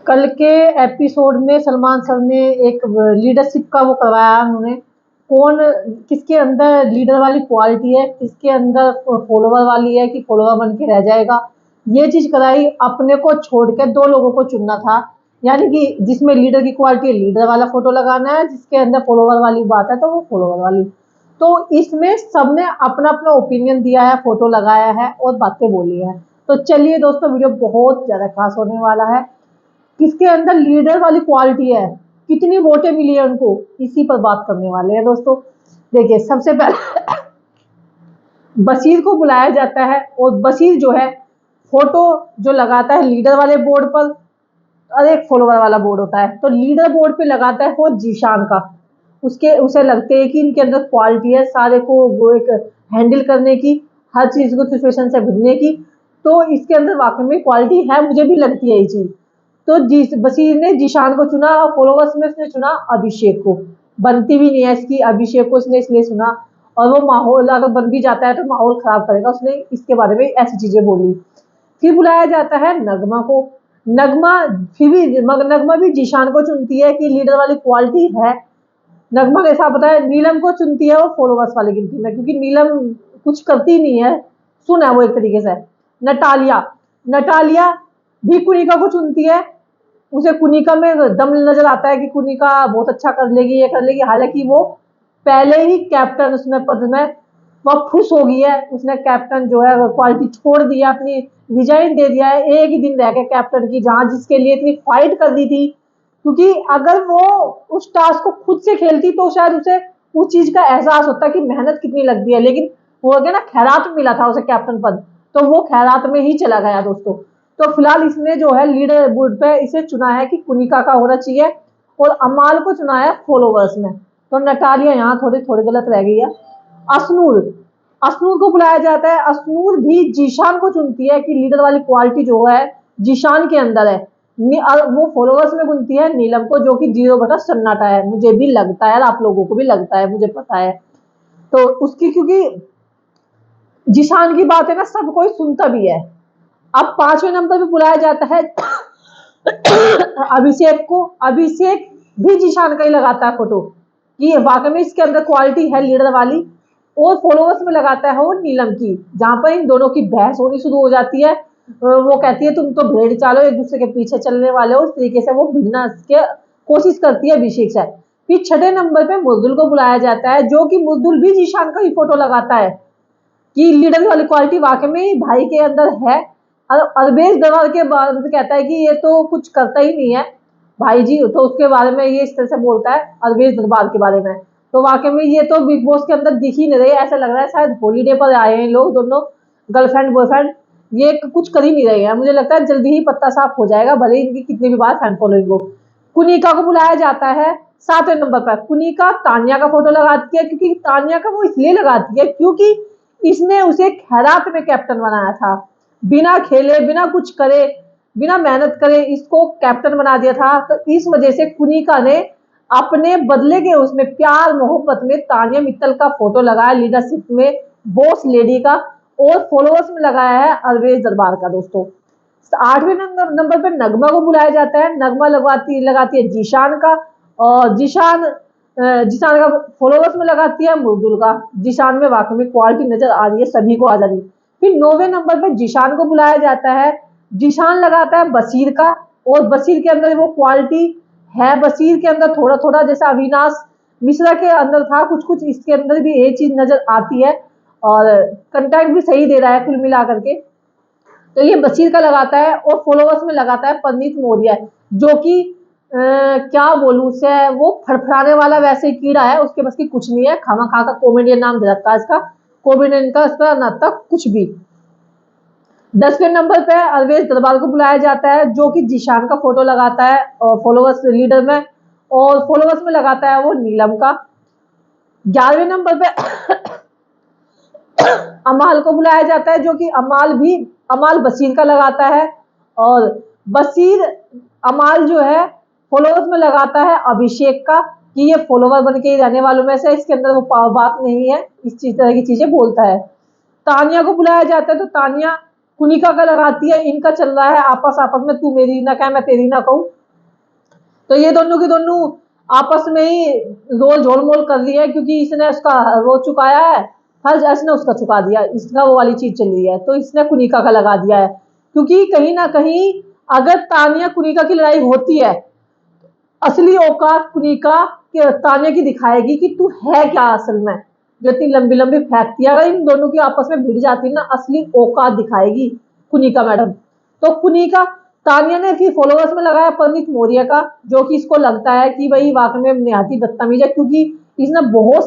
कल के एपिसोड में सलमान सर ने एक लीडरशिप का वो करवाया उन्होंने। कौन किसके अंदर लीडर वाली क्वालिटी है, किसके अंदर फॉलोवर वाली है कि फॉलोवर बन के रह जाएगा, ये चीज कराई। अपने को छोड़ के दो लोगों को चुनना था, यानी कि जिसमें लीडर की क्वालिटी है लीडर वाला फोटो लगाना है, जिसके अंदर फॉलोवर वाली बात है तो वो फॉलोवर वाली। तो इसमें सबने अपना अपना ओपिनियन दिया है, फोटो लगाया है और बातें बोली है। तो चलिए दोस्तों, वीडियो बहुत ज्यादा खास होने वाला है। किसके अंदर लीडर वाली क्वालिटी है, कितनी वोटें मिली है उनको, इसी पर बात करने वाले हैं दोस्तों। देखिए, सबसे पहले बशीर को बुलाया जाता है और बशीर जो है फोटो जो लगाता है लीडर वाले बोर्ड पर और एक फॉलोवर वाला बोर्ड होता है। तो लीडर बोर्ड पे लगाता है वो जीशान का। उसके उसे लगते है कि इनके अंदर क्वालिटी है सारे को वो एक हैंडल करने की, हर चीज को सिचुएशन से भिड़ने की। तो इसके अंदर वाकई में क्वालिटी है, मुझे भी लगती है ये चीज। तो बशीर ने जीशान को चुना और फॉलोवर्स में उसने चुना अभिषेक को। बनती भी नहीं है इसकी, अभिषेक को उसने इसलिए चुना। और वो माहौल अगर बन भी जाता है तो माहौल खराब करेगा, उसने इसके बारे में ऐसी चीजें बोली। फिर बुलाया जाता है नगमा को। नगमा फिर भी नगमा भी जीशान को चुनती है कि लीडर वाली क्वालिटी है। नगमा के साथ बताया नीलम को चुनती है वो फॉलोवर्स वाली गिनती में, क्योंकि नीलम कुछ करती नहीं है, सुना वो एक तरीके से। नटालिया नटालिया भी कुनिका को चुनती है। उसे कुनिका में दम नजर आता है कि कुनिका बहुत अच्छा कर लेगी, ये कर लेगी। हालांकि वो पहले ही कैप्टन उसमें पद में वह खुश हो गई है, उसने कैप्टन जो है क्वालिटी छोड़ दिया, अपनी रिजाइन दे दिया है। एक ही दिन रह गया कैप्टन की, जहां जिसके लिए इतनी फाइट कर दी थी। क्योंकि अगर वो उस टास्क को खुद से खेलती तो शायद उसे उस चीज का एहसास होता कि मेहनत कितनी लगती है। लेकिन वो हो गया ना, खैरात मिला था उसे कैप्टन पद, तो वो खैरात में ही चला गया दोस्तों। तो फिलहाल इसने जो है लीडर बोर्ड पे इसे चुना है कि कुनिका का होना चाहिए और अमाल को चुना है फॉलोवर्स में। तो नटालिया यहाँ थोड़ी थोड़ी गलत रह गई है। असनूर असनूर को बुलाया जाता है। असनूर भी जीशान को चुनती है कि लीडर वाली क्वालिटी जो है जीशान के अंदर है। वो फॉलोवर्स में गुनती है नीलम को, जो कि 0/सन्नाटा है। मुझे भी लगता है, आप लोगों को भी लगता है, मुझे पता है। तो उसकी क्योंकि जीशान की बात है ना, सब कोई सुनता भी है। अब 5वें नंबर पे बुलाया जाता है अभिषेक को। अभिषेक भी जीशान का ही लगाता है फोटो कि वाकई में इसके अंदर क्वालिटी है लीडर वाली। और फॉलोवर्स में लगाता है वो नीलम की, जहां पर इन दोनों की बहस होनी शुरू हो जाती है। वो कहती है तुम तो भेड़ चालो, एक दूसरे के पीछे चलने वाले हो। इस तरीके से वो भिड़ना की कोशिश करती है अभिषेक से। फिर 6ठे नंबर पे मुर्दुल को बुलाया जाता है, जो कि मुर्दुल भी जीशान का ही फोटो लगाता है कि लीडर वाली क्वालिटी वाकई में भाई के अंदर है। अरबेज दरबार के बाद कहता है कि ये तो कुछ करता ही नहीं है भाई जी, तो उसके बारे में ये इस तरह से बोलता है अरबेज दरबार के बारे में। तो वाकई में ये तो बिग बॉस के अंदर दिख ही नहीं रहे, ऐसा लग रहा है शायद हॉलीडे पर आए हैं लोग दोनों, गर्लफ्रेंड बॉयफ्रेंड। ये कुछ कर ही नहीं रहे हैं, मुझे लगता है जल्दी ही पत्ता साफ हो जाएगा, भले इनकी कितनी भी बार फैन फॉलोइंग हो। कुनिका को बुलाया जाता है 7वें नंबर पर। कुनिका तानिया का फोटो लगाती है, क्योंकि तानिया का वो इसलिए लगाती है क्योंकि इसने उसे खैरात में कैप्टन बनाया था। बिना खेले, बिना कुछ करे, बिना मेहनत करे इसको कैप्टन बना दिया था। तो इस वजह से कुनिका ने अपने बदले के उसमें प्यार मोहब्बत में तानिया मित्तल का फोटो लगाया लीडरशिप में, बॉस लेडी का। और फॉलोअर्स में लगाया है अरवेज दरबार का दोस्तों। 8वें नंबर पर नगमा को बुलाया जाता है। नगमा लगाती है जीशान का। और जीशान का फॉलोवर्स में लगाती है मुर्दुल का। जीशान में वाकई में क्वालिटी नजर आ रही है, सभी को आ रही है। फिर 9वें नंबर पर जीशान को बुलाया जाता है। जीशान लगाता है बशीर का, और बशीर के अंदर वो क्वालिटी है। बशीर के अंदर थोड़ा थोड़ा जैसा अविनाश मिश्रा के अंदर था, कुछ कुछ इसके अंदर भी ये चीज नजर आती है। और कंटेंट भी सही दे रहा है कुल मिलाकर के। तो ये बशीर का लगाता है। और फॉलोवर्स में लगाता है परनीत मौर्य, जो कि क्या बोलूं उसे, वो फड़फड़ाने वाला वैसे कीड़ा है, उसके बस की कुछ नहीं है। खामा खा का कॉमेडियन नाम दे रखा है इसका, कॉमेडियन का इसका ना तक कुछ भी। 10वें नंबर पे अरवेज दरबार को बुलाया जाता है, जो कि जीशान का फोटो लगाता है और फॉलोवर्स लीडर में, और फॉलोवर्स में लगाता है वो नीलम का। 11वें नंबर पे अमाल को बुलाया जाता है, जो कि अमाल बशीर का लगाता है। और बशीर अमाल जो है फॉलोवर्स में लगाता है अभिषेक का, कि ये फॉलोवर बन के रहने वालों में से, इसके अंदर वो बात नहीं है, इस चीज तरह की चीजें बोलता है। तानिया को बुलाया जाता है, तो तानिया कुनिका का लगाती है। इनका चल रहा है आपस में, तू मेरी ना कह मैं तेरी ना कहूं। तो ये दोनों के दोनों आपस में ही रोल झोल-मोल कर लिया है, क्योंकि इसने उसका रोज़ चुकाया है, हर इसने उसका चुका दिया, इसका वो वाली चीज़ चल रही है, तो इसने कुनिका का लगा दिया है। क्योंकि कहीं न कहीं अगर तानिया कुनिका की लड़ाई होती है, असली औकात कुनिका के तानिया की दिखाएगी कि तू है क्या असल में, जो इतनी लंबी-लंबी फेंकती है। अगर इन दोनों की आपस में भिड़ जाती है ना, असली औकात दिखाएगी कुनिका मैडम। तो कुनिका तानिया ने फिर फॉलोवर्स में लगाया परनीत मौर्य का, जो कि इसको लगता है कि भाई वाकई में निहाती बदतमीज है, क्योंकि इसने बहुत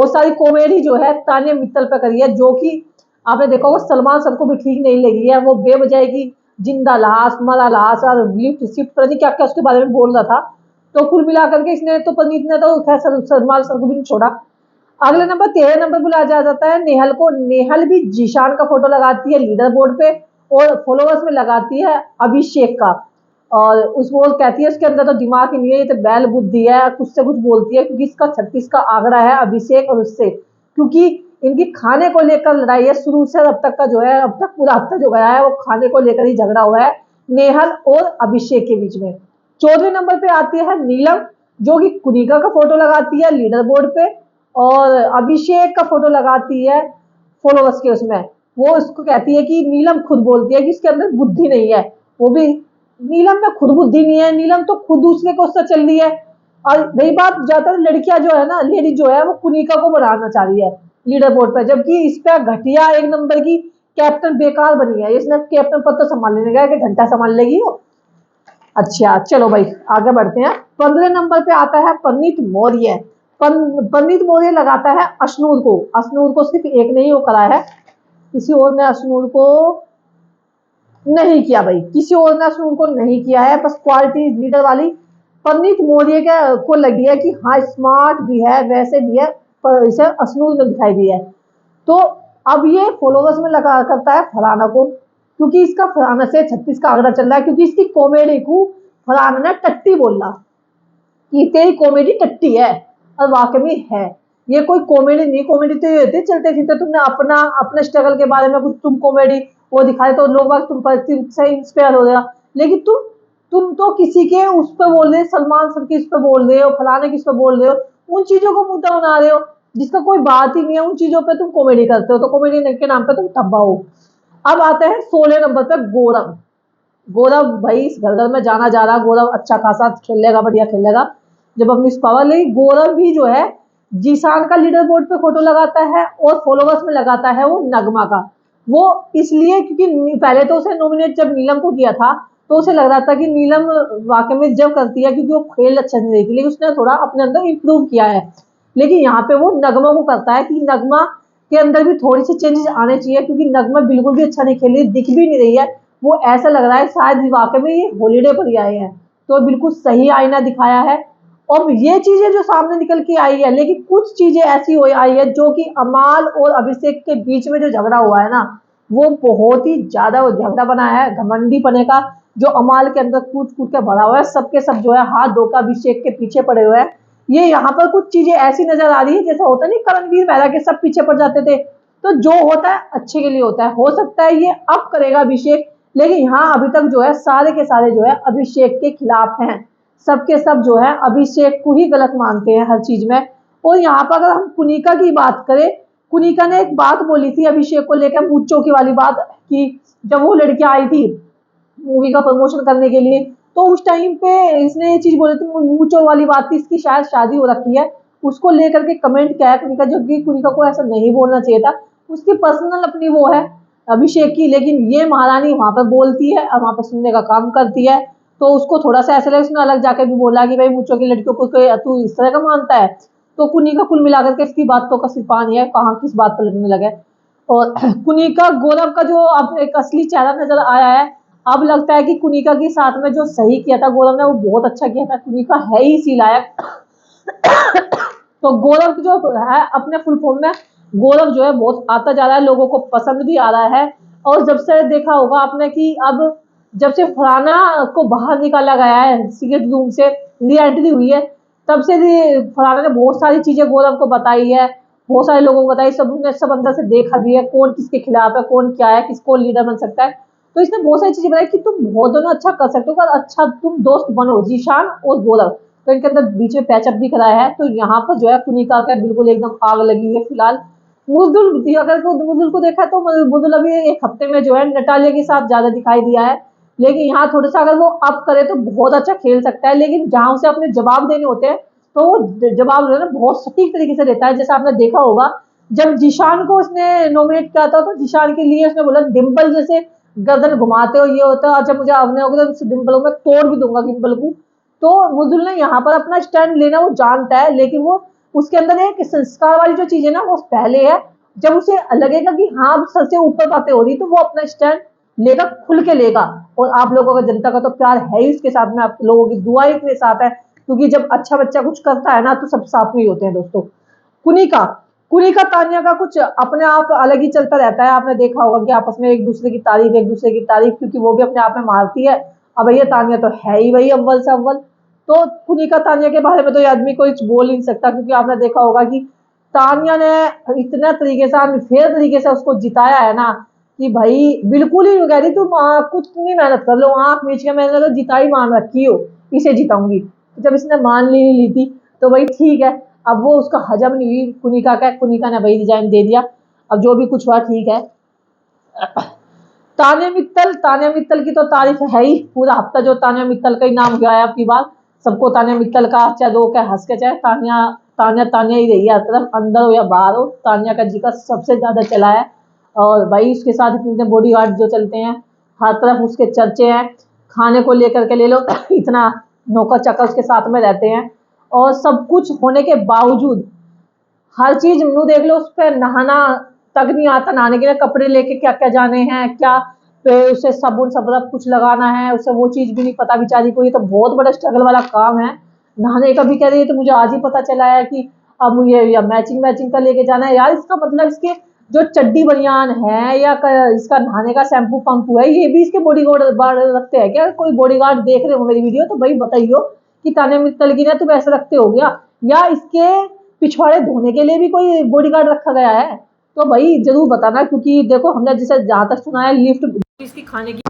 सारी कॉमेडी जो है तानिया मित्तल पे करी है, जो कि आपने देखा होगा सलमान सर को भी ठीक नहीं लगी है। वो बेवजह की जिंदा लाश, मरा लाश और लिफ्ट शिफ्ट पता नहीं क्या क्या उसके बारे में बोल रहा था। तो कुल मिलाकर के इसने तो परनीत ने तो खैर सलमान सर को भी नहीं छोड़ा। अगले नंबर 13 नंबर पर आ जाता है नेहल को। नेहल भी जीशान का फोटो लगाती है लीडर बोर्ड पे, और फॉलोवर्स में लगाती है अभिषेक का। और उस वो कहती है उसके अंदर तो दिमाग ही नहीं है, ये तो बैल बुद्धि है, कुछ से कुछ बोलती है, क्योंकि इसका 36 का आंकड़ा है अभिषेक और उससे, क्योंकि इनकी खाने को लेकर लड़ाई है शुरू से अब तक का जो है, अब तक पूरा हफ्ता जो गया है वो खाने को लेकर ही झगड़ा हुआ है नेहल और अभिषेक के बीच में। 14वें नंबर पे आती है नीलम, जो कि कुनिका का फोटो लगाती है लीडर बोर्ड पे, और अभिषेक का फोटो लगाती है फॉलोवर्स के उसमें। वो उसको कहती है कि नीलम खुद बोलती है कि इसके अंदर बुद्धि नहीं है, वो भी नीलम में खुद बुद्धि नहीं है, नीलम तो खुद दूसरे को उससे चल रही है। और रही बात, ज्यादातर लड़कियां जो है ना, लेडीज जो है वो कुनिका को बनाना चाह रही है लीडर बोर्ड पर, जबकि इस पे घटिया एक नंबर की कैप्टन बेकार बनी है। इसने कैप्टन पद तो संभाल लेने गया कि घंटा संभाल लेगी वो। अच्छा चलो भाई आगे बढ़ते हैं। 15 नंबर पे आता है परनीत मौर्य। परनीत मौर्य लगाता है अशनूर को। अशनूर को सिर्फ एक नहीं वो करा है, किसी और ने अशनूर को नहीं किया भाई, किसी और ने अशनूर को नहीं किया है, बस क्वालिटी लीडर वाली परनीत मौर्य का को लगी है कि हाँ स्मार्ट भी है वैसे भी है, पर इसे अशनूर में दिखाई दी है। तो अब ये फॉलोवर्स में लगा करता है फरहाना को, क्योंकि इसका फरहाना से 36 का आंकड़ा चल रहा है, क्योंकि इसकी कॉमेडी को फरहाना ने टट्टी बोला कि तेरी कॉमेडी टट्टी है, और वाकई में है। ये कोई कॉमेडी नहीं, कॉमेडी तो ये होती है चलते फिरते तुमने अपना अपने स्ट्रगल के बारे में कुछ तुम कॉमेडी वो दिखाए तो लोग बाग तुम पर से इंस्पायर हो गया, लेकिन तुम तो किसी के उस पर बोल रहे हो, सलमान सर किस पे बोल रहे हो, फलाने किस पे बोल रहे हो, उन चीजों को मुद्दा बना रहे हो जिसका कोई बात ही नहीं है, उन चीजों पे तुम कॉमेडी करते हो, तो कॉमेडी के नाम पे तुम धब्बा हो। अब आते हैं 16 नंबर पे गौरव। गौरव भाई इस घर घर में जाना जा रहा, गौरव अच्छा खासा खेलेगा, बढ़िया खेलेगा जब अपनी पावर लेगी। गौरव भी जो है जीशान का लीडर बोर्ड पे फोटो लगाता है, और फॉलोवर्स में लगाता है वो नगमा का। वो इसलिए क्योंकि पहले तो उसे नॉमिनेट जब नीलम को किया था तो उसे लग रहा था कि नीलम वाकई में जब करती है, क्योंकि वो खेल अच्छा नहीं रही थी, लेकिन उसने थोड़ा अपने अंदर इम्प्रूव किया है। लेकिन यहाँ पे वो नगमा को करता है कि नगमा के अंदर भी थोड़ी सी चेंजेस आने चाहिए, क्योंकि नगमा बिल्कुल भी अच्छा नहीं खेल रही, दिख भी नहीं रही है। वो ऐसा लग रहा है शायद वाकई में ये हॉलीडे पर ही आए हैं, तो बिल्कुल सही आईना दिखाया है। और ये चीजें जो सामने निकल के आई है, लेकिन कुछ चीजें ऐसी हो आई है जो कि अमाल और अभिषेक के बीच में जो झगड़ा हुआ है ना, वो बहुत ही ज्यादा वो झगड़ा बनाया है घमंडी पने का, जो अमाल के अंदर कूद कूद के भरा हुआ है, सबके सब जो है हाथ धोकर अभिषेक के पीछे पड़े हुए हैं। ये यहाँ पर कुछ चीजें ऐसी नजर आ रही है जैसा होता नहीं करणवीर मेहरा के सब पीछे पड़ जाते थे, तो जो होता है अच्छे के लिए होता है, हो सकता है ये अब करेगा अभिषेक, लेकिन यहाँ अभी तक जो है सारे के सारे जो है अभिषेक के खिलाफ हैं, सबके सब जो है अभिषेक को ही गलत मानते हैं हर चीज में। और यहाँ पर अगर हम कुनिका की बात करें, कुनिका ने एक बात बोली थी अभिषेक को लेकर, मूचो की वाली बात, कि जब वो लड़कियां आई थी मूवी का प्रमोशन करने के लिए, तो उस टाइम पे इसने ये चीज बोली थी, मूचो वाली बात थी, इसकी शायद शादी हो रखी है, उसको लेकर के कमेंट किया है कुनिका, जो कि कुनिका को ऐसा नहीं बोलना चाहिए था, उसकी पर्सनल अपनी वो है अभिषेक की, लेकिन ये महारानी वहां पर बोलती है और वहां पर सुनने का काम करती है, तो उसको थोड़ा सा ऐसा लगा, उसने अलग जाकर भी बोला कि भाई मूचो की लड़कियों को तू इस तरह का मानता है। तो कुनिका कुल मिलाकर के इसकी बातों का सिर पानी है, कहाँ किस बात पर लड़ने लगे। और कुनिका गौरव का जो अब एक असली चेहरा नजर आया है, अब लगता है कि कुनिका के साथ में जो सही किया था गौरव ने वो बहुत अच्छा किया था, कुनिका है ही इसी लायक। तो गौरव जो है अपने फुल फॉर्म में गौरव जो है बहुत आता जा रहा है, लोगों को पसंद भी आ रहा है। और जब से देखा होगा आपने कि अब जब से फरहाना को बाहर निकाला गया है सिगरेट रूम से, री एंट्री हुई है, तब से फरहाना ने बहुत सारी चीजें गौरव को बताई है, बहुत सारे लोगों को बताई, सब ने सब अंदर से देखा भी है कौन किसके खिलाफ है, कौन क्या है, किसको लीडर बन सकता है। तो इसने बहुत सारी चीजें बताई कि तुम बहुत दोनों अच्छा कर सकते हो, पर अच्छा तुम दोस्त बनो, जीशान और बोलर। तो इनके अंदर बीच में पैचअप भी कराया है। तो यहाँ पर जो है कुनिका का बिल्कुल एकदम आग लगी हुई है फिलहाल। मुजुल, अगर मुजुल को देखा तो मुजुल अभी एक हफ्ते में जो है नटालिया के साथ ज्यादा दिखाई दिया है, लेकिन यहाँ थोड़ा सा अगर वो अप करे तो बहुत अच्छा खेल सकता है। लेकिन जहां उसे अपने जवाब देने होते हैं तो वो जवाब जो है ना बहुत सटीक तरीके से देता है। जैसा आपने देखा होगा जब जीशान को उसने नॉमिनेट किया था तो जीशान के लिए उसने बोला डिम्पल जैसे गर्दन घुमाते हो ये होता है, अच्छा मुझे आपने होगा तो डिम्पल को मैं तोड़ भी दूंगा डिम्पल को। तो मुजुल ने यहाँ पर अपना स्टैंड लेना वो जानता है, लेकिन वो उसके अंदर एक संस्कार वाली जो चीज है ना वो पहले है। जब उसे लगेगा कि हाँ अब सर से ऊपर बातें हो रही तो वो अपना स्टैंड लेगा, खुल के लेगा। और आप लोगों का जनता का तो प्यार है ही उसके साथ में, आप लोगों की दुआ ही के साथ है, क्योंकि जब अच्छा बच्चा कुछ करता है ना तो सब साथ में ही होते हैं दोस्तों। कुनिका कुनिका तानिया का कुछ अपने आप अलग ही चलता रहता है। आपने देखा होगा कि आपस में एक दूसरे की तारीफ, क्योंकि वो भी अपने आप में मारती है। अब भैया तानिया तो है ही वही अव्वल से अव्वल। तो कुनिका तानिया के बारे में तो ये आदमी कोई बोल नहीं सकता, क्योंकि आपने देखा होगा कि तानिया ने इतना तरीके से अनफेयर तरीके से उसको जिताया है ना कि भाई बिल्कुल ही कह रही तुम कुछ नहीं मेहनत कर लो, आंख मीच के मैंने तो जिताई मान रखी हो, इसे जिताऊंगी। तो जब इसने मान ली थी तो भाई ठीक है। अब वो उसका हजम नहीं हुई कुनिका का, कुनिका ने भाई रिजाइन दे दिया। अब जो भी कुछ हुआ ठीक है। तान्या मित्तल की तो तारीफ है ही, पूरा हफ्ता जो तान्या मित्तल का ही नाम गया है आपकी बात। सबको तान्या मित्तल का चाहे दो क्या हंस के चाहे तान्या तान्या तान्या ही रही है, हर तरफ अंदर हो या बाहर हो तान्या का जिक्र सबसे ज्यादा चला है। और भाई उसके साथ इतने बॉडी गार्ड जो चलते हैं, हर तरफ उसके चर्चे हैं। खाने को लेकर के ले लो इतना नौकर चाकर उसके साथ में रहते हैं। और सब कुछ होने के बावजूद हर चीज नू देख लो, उस पर नहाना तक नहीं आता, नहाने के लिए कपड़े लेके क्या क्या जाने हैं, क्या उसे साबुन सब कुछ लगाना है, उसे वो चीज भी नहीं पता बेचारी को। ये तो बहुत बड़ा स्ट्रगल वाला काम है। नहाने का भी कह रही है तो मुझे आज ही पता चला है कि अब मुझे या मैचिंग मैचिंग का लेके जाना है यार। इसका मतलब इसके जो चड्डी बनियान है या इसका नहाने का शैम्पू पंपू है ये भी इसके बॉडी गार्ड रखते हैं क्या? कोई बॉडी गार्ड देख रहे हो मेरी वीडियो तो भाई बताइयो कि तान्या मित्तल की ना तुम ऐसे रखते हो गया, या इसके पिछवाड़े धोने के लिए भी कोई बॉडीगार्ड रखा गया है? तो भाई जरूर बताना, क्योंकि देखो हमने जैसे जहां तक सुना है लिफ्ट इसकी खाने की